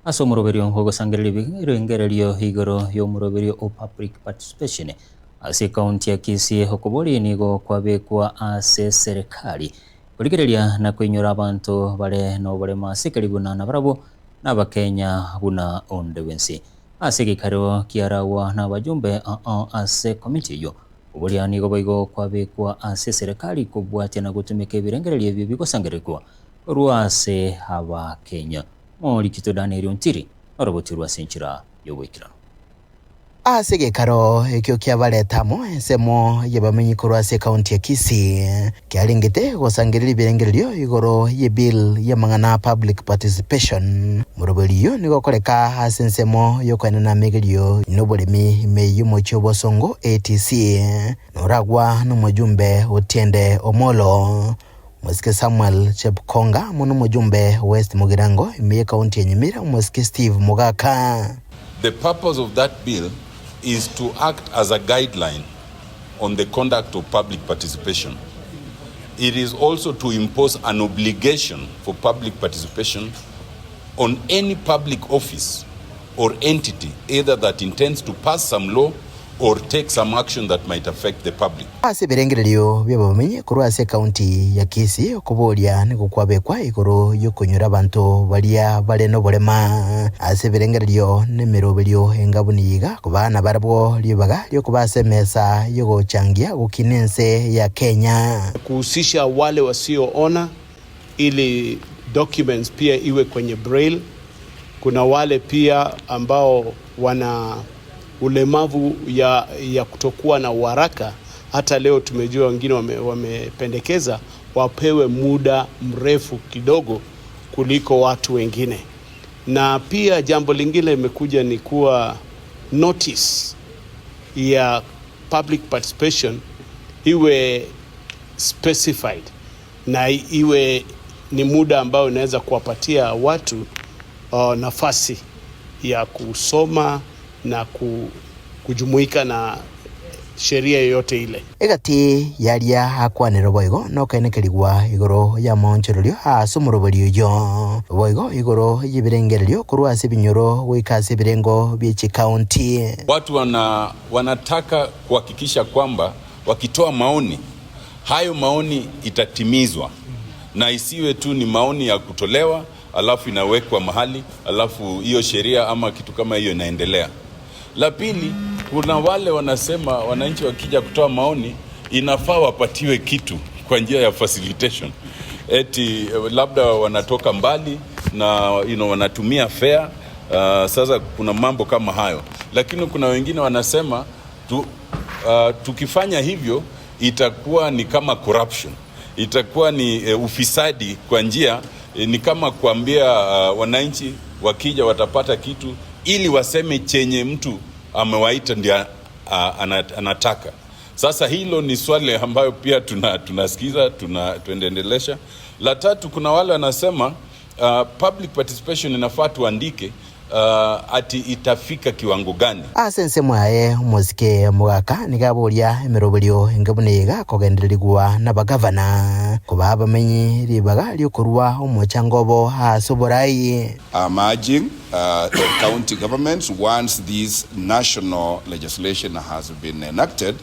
ase omuroberio ogosangereria ebirengererio igoro y'omuroberio o public participation ase county ya Kisii okobori nigo kwabekwa ase serikali korigereria na koinyora abantu bare noborema ase karibu na barabo n'abakenya buna onde wensi ase gikaro kiaragwa n'abajumbe ase committee yo oboria nigo boigo kwabekwa ase serikali kobwatia na gutumika ebirengererio ebio bigosangerekwa korwa ase abakenya Morikito Daniel Ontiri orobotirwa senchira yobwekirano ase gikaro ekio kiabaretamo ensemo yabamenyi korwa ase county ya Kisii kiaringite gosangereria ebirengererio igoro ye bill ya mang'ana public participation muroberio nigo koreka ase ensemo yokoenana migerio noboremi meyu mocho bosongo ATC noragwa n'omujumbe Otiende Omolo Mwesike Samuel Chepkonga muno mujumbe West Mugirango imiye county ya Nyamira Mwesike Steve Mugaka. The purpose of that bill is to act as a guideline on the conduct of public participation. It is also to impose an obligation for public participation on any public office or entity either that intends to pass some law or take some action that might affect the public. Ase birengererio byabamenye korwa ase county ya Kisii okuboria niko kwabekwa igoro yokonyora abantu balia bare no borema ase birengererio nemiroberio engabuniga kubana barabwo libaga lyokubase mesa yogochangia gukinense ya Kenya kuhusisha wale wasioona ili documents pia iwe kwenye braille. Kuna wale pia ambao wana ulemavu ya kutokuwa na uharaka. Hata leo tumejua wengine wamependekeza wapewe muda mrefu kidogo kuliko watu wengine. Na pia jambo lingine limekuja ni kuwa notice ya public participation iwe specified na iwe ni muda ambao inaweza kuwapatia watu nafasi ya kusoma na kujumuika na sheria yoyote ile. Egati yaria akwanero boigo no kaenekerigwa igoro ya monchererio ase omuroberio yo boigo igoro yibirengererio korwa ase binyoro wikase birengo byechi county. Watu wanataka kuhakikisha kwamba wakitoa maoni hayo maoni itatimizwa na isiwe tu ni maoni ya kutolewa alafu inawekwa mahali alafu hiyo sheria ama kitu kama hiyo inaendelea. La pili, kuna wale wanasema wananchi wakija kutoa maoni inafaa wapatiwe kitu kwa njia ya facilitation. Eti labda wanatoka mbali na wanatumia fare. Sasa kuna mambo kama hayo. Lakini kuna wengine wanasema tukifanya hivyo itakuwa ni kama corruption. Itakuwa ni ufisadi kwa njia ni kama kuambia wananchi wakija watapata kitu ili waseme chenye mtu amewaita ndio anataka. Sasa hilo ni swali ambayo pia tunasikiza tuendelesha. La tatu, kuna wale wanasema public participation inafaa tuandike ati itafika kiwango gani. Asense mwae Mwesike Mugaka nigaboria emiroberio engabunega kogendererigwa n'abagavana kuba abamenyi ribaga lyokorwa omochangobo asoborai. I'm urging the county governments, once this national legislation has been enacted,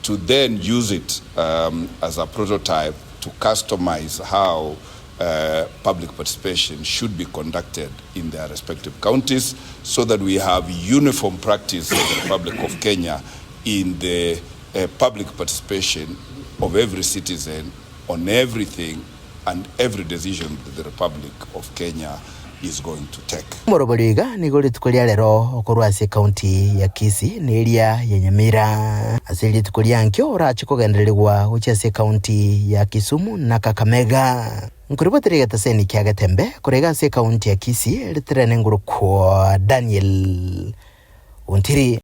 to then use it as a prototype to customize how public participation should be conducted in their respective counties so that we have uniform practice in the Republic of Kenya in the public participation of every citizen on everything and every decision that the Republic of Kenya is going to take. Moroboriga nigori tukolia lero okorwa ase county ya Kisii neria ya Nyamira asili tukolia nkyo orachiko gendererwa uche ase county ya Kisumu na Kakamega nkuriboterega taseni kiagatembe kurega ase county ya Kisii litrene nguru kwa Daniel Ontiri.